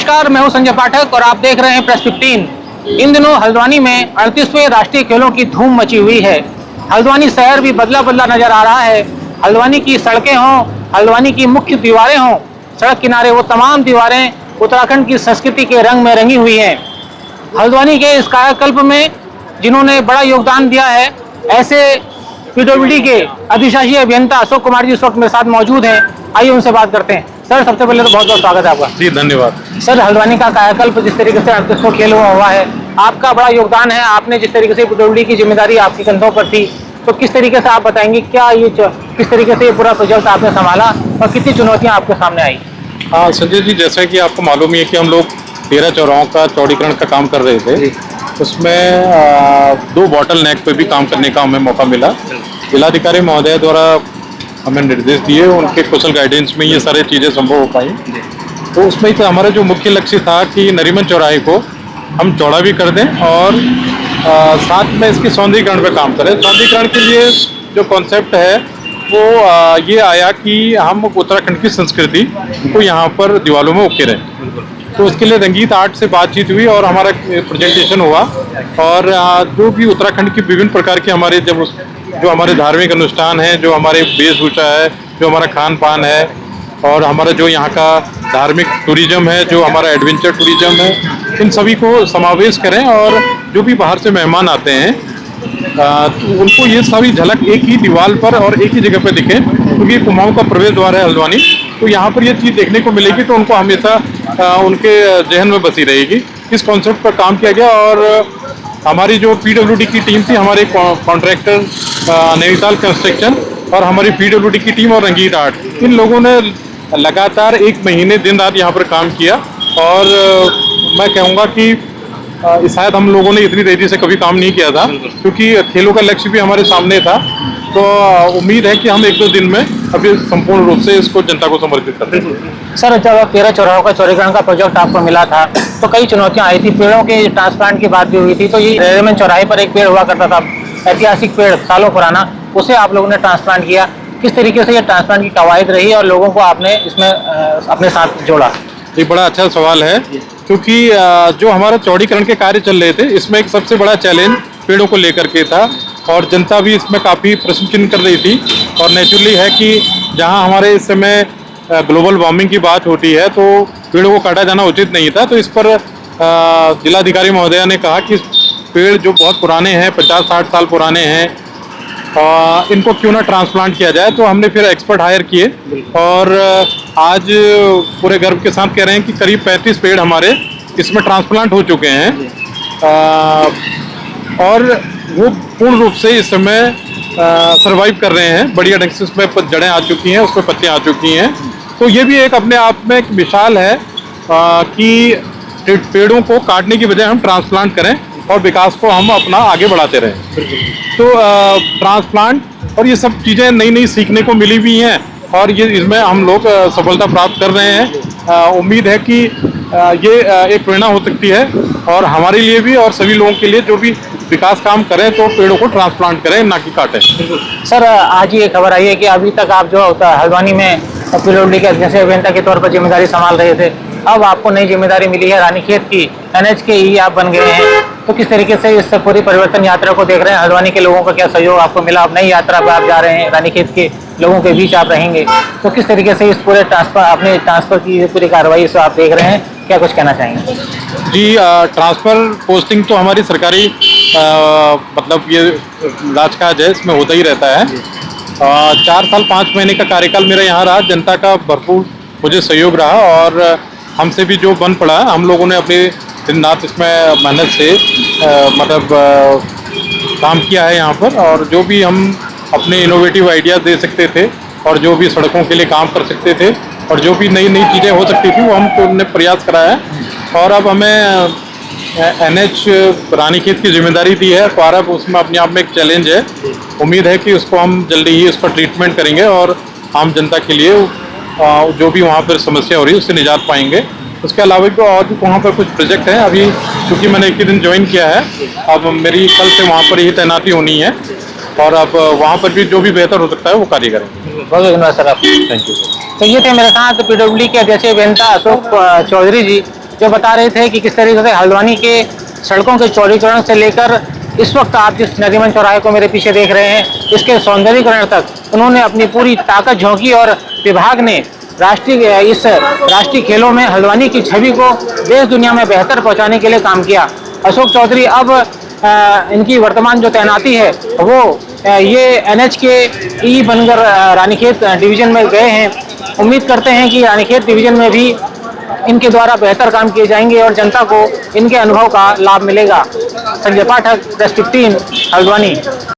नमस्कार, मैं हूं संजय पाठक और आप देख रहे हैं प्रेस 15। इन दिनों हल्द्वानी में 38वें राष्ट्रीय खेलों की धूम मची हुई है। हल्द्वानी शहर भी बदला बदला नजर आ रहा है। हल्द्वानी की सड़कें हों, हल्द्वानी की मुख्य दीवारें हों, सड़क किनारे वो तमाम दीवारें उत्तराखंड की संस्कृति के रंग में रंगी हुई हैं। हल्द्वानी के इस कायाकल्प में जिन्होंने बड़ा योगदान दिया है, ऐसे पीडब्ल्यूडी के अधिशासी अभियंता अशोक कुमार जी इस वक्त मेरे साथ मौजूद हैं। आइए उनसे बात करते हैं। सर, सबसे पहले तो बहुत बहुत स्वागत है आपका। जी धन्यवाद। सर, हल्द्वानी का कायाकल्प जिस तरीके से 38वां खेल हुआ है, आपका बड़ा योगदान है। आपने जिस तरीके से पीडब्ल्यूडी की जिम्मेदारी आपके कंधों पर थी, तो किस तरीके से आप बताएंगे क्या किस तरीके से ये पूरा प्रोजेक्ट आपने संभाला और कितनी चुनौतियां आपके सामने आई? हाँ संजय जी, जैसा कि आपको मालूम ही है कि हम लोग 13 चौराहों का चौड़ीकरण का काम कर रहे थे। उसमें 2 बॉटल नेक पे भी काम करने का हमें मौका मिला। जिलाधिकारी महोदय द्वारा हमें निर्देश दिए, उनके कुशल गाइडेंस में ये सारी चीज़ें संभव हो पाई। तो उसमें तो हमारा जो मुख्य लक्ष्य था कि नरीमन चौराहे को हम चौड़ा भी कर दें और साथ में इसके सौंदर्यीकरण पे काम करें। सौंदर्यीकरण के लिए जो कॉन्सेप्ट है वो ये आया कि हम उत्तराखंड की संस्कृति को यहाँ पर दीवारों में उकेरें। तो उसके लिए रंगीत आर्ट से बातचीत हुई और हमारा प्रेजेंटेशन हुआ। और जो भी उत्तराखंड की विभिन्न प्रकार के हमारे जो हमारे धार्मिक अनुष्ठान हैं, जो हमारे वेशभूषा है, जो हमारा खान पान है और हमारा जो यहाँ का धार्मिक टूरिज्म है, जो हमारा एडवेंचर टूरिज्म है, इन सभी को समावेश करें। और जो भी बाहर से मेहमान आते हैं तो उनको ये सारी झलक एक ही दीवार पर और एक ही जगह पर दिखे, क्योंकि कुमाऊं का प्रवेश द्वार है हल्द्वानी। तो यहाँ पर ये चीज़ देखने को मिलेगी तो उनको हमेशा उनके जहन में बसी रहेगी। इस कॉन्सेप्ट पर काम किया गया और हमारी जो पीडब्ल्यूडी की टीम थी, हमारे कॉन्ट्रैक्टर नैनीताल कंस्ट्रक्शन और हमारी पीडब्ल्यूडी की टीम और रंगीत आर्ट, इन लोगों ने लगातार 1 महीने दिन रात यहाँ पर काम किया। और मैं कहूँगा कि शायद हम लोगों ने इतनी तेजी से कभी काम नहीं किया था, क्योंकि खेलों का लक्ष्य भी हमारे सामने था। तो उम्मीद है कि हम 1-2 दिन में अभी संपूर्ण रूप से इसको जनता को समर्पित कर देंगे। सर, जब 13 चौराहों का चौड़ीकरण का प्रोजेक्ट आपको मिला था तो कई चुनौतियां आई थी। पेड़ों के ट्रांसप्लांट की बात भी हुई थी। तो ये नरीमन चौराहे पर एक पेड़ हुआ करता था, ऐतिहासिक पेड़, सालों पुराना, उसे आप लोगों ने ट्रांसप्लांट किया। किस तरीके से ये ट्रांसप्लांट की कवायद रही और लोगों को आपने इसमें अपने साथ जोड़ा? ये बड़ा अच्छा सवाल है, क्योंकि जो हमारा चौड़ीकरण के कार्य चल रहे थे, इसमें एक सबसे बड़ा चैलेंज पेड़ों को लेकर के था और जनता भी इसमें काफ़ी प्रश्न चिन्ह कर रही थी। और नेचुरली है कि जहां हमारे इस समय ग्लोबल वार्मिंग की बात होती है तो पेड़ों को काटा जाना उचित नहीं था। तो इस पर जिलाधिकारी महोदया ने कहा कि पेड़ जो बहुत पुराने हैं, 50-60 साल पुराने हैं, इनको क्यों ना ट्रांसप्लांट किया जाए। तो हमने फिर एक्सपर्ट हायर किए और आज पूरे गर्व के साथ कह रहे हैं कि करीब 35 पेड़ हमारे इसमें ट्रांसप्लांट हो चुके हैं। और वो पूर्ण रूप से इस समय सर्वाइव कर रहे हैं। बढ़िया ढंग से उसमें जड़ें आ चुकी हैं, उसमें पत्तियाँ आ चुकी हैं। तो ये भी एक अपने आप में एक मिसाल है कि पेड़ों को काटने की बजाय हम ट्रांसप्लांट करें और विकास को हम अपना आगे बढ़ाते रहें। तो ट्रांसप्लांट और ये सब चीज़ें नई नई सीखने को मिली हुई हैं और ये इसमें हम लोग सफलता प्राप्त कर रहे हैं। उम्मीद है कि ये एक प्रेरणा हो सकती है और हमारे लिए भी और सभी लोगों के लिए जो भी विकास काम करें तो पेड़ों को ट्रांसप्लांट करें, ना कि काटें। सर, आज ये खबर आई है कि अभी तक आप जो हल्द्वानी में पीडब्ल्यूडी के अध्यक्ष अभियंता के तौर पर जिम्मेदारी संभाल रहे थे, अब आपको नई जिम्मेदारी मिली है, रानीखेत की NH के ई आप बन गए हैं। तो किस तरीके से इस पूरी परिवर्तन यात्रा को देख रहे हैं? हल्द्वानी के लोगों का क्या सहयोग आपको मिला? अब नई यात्रा पर आप जा रहे हैं, रानीखेत के लोगों के बीच आप रहेंगे, तो किस तरीके से इस पूरे ट्रांसफर की पूरी कार्रवाई से आप देख रहे हैं? क्या कुछ कहना चाहेंगे? जी, ट्रांसफ़र पोस्टिंग तो हमारी सरकारी मतलब ये राजकाज है, इसमें होता ही रहता है। 4 साल 5 महीने का कार्यकाल मेरा यहाँ रहा। जनता का भरपूर मुझे सहयोग रहा और हमसे भी जो बन पड़ा, हम लोगों ने अपने दिन रात इसमें मेहनत से काम किया है यहाँ पर। और जो भी हम अपने इनोवेटिव आइडियाज़ दे सकते थे और जो भी सड़कों के लिए काम कर सकते थे और जो भी नई नई चीज़ें हो सकती थी वो हमने प्रयास कराया है। और अब हमें NH रानीखेत की जिम्मेदारी दी है, तो अब उसमें अपने आप में एक चैलेंज है। उम्मीद है कि उसको हम जल्दी ही उसका ट्रीटमेंट करेंगे और आम जनता के लिए जो भी वहाँ पर समस्या हो रही है उससे निजात पाएंगे। उसके अलावा भी और भी वहाँ पर कुछ प्रोजेक्ट हैं। अभी क्योंकि मैंने एक ही दिन ज्वाइन किया है, अब मेरी कल से वहाँ पर ही तैनाती होनी है और अब वहाँ पर भी जो भी बेहतर हो सकता है वो कार्य करेंगे। बहुत धन्यवाद सर, आप। Thank you sir. तो ये थे मेरे साथ पीडब्ल्यूडी के अध्यक्ष अभियंता अशोक चौधरी जी, जो बता रहे थे कि किस तरीके से हल्द्वानी के सड़कों के चौड़ीकरण से लेकर इस वक्त आप जिस नरीमन चौराहे को मेरे पीछे देख रहे हैं इसके सौंदर्यीकरण तक उन्होंने अपनी पूरी ताकत झोंकी और विभाग ने राष्ट्रीय खेलों में हल्द्वानी की छवि को देश दुनिया में बेहतर पहुंचाने के लिए काम किया। अशोक चौधरी अब इनकी वर्तमान जो तैनाती है वो ये NH के ई बनकर रानीखेत डिवीजन में गए हैं। उम्मीद करते हैं कि रानीखेत डिवीजन में भी इनके द्वारा बेहतर काम किए जाएंगे और जनता को इनके अनुभव का लाभ मिलेगा। संजय पाठक, प्रेस 15, हल्द्वानी।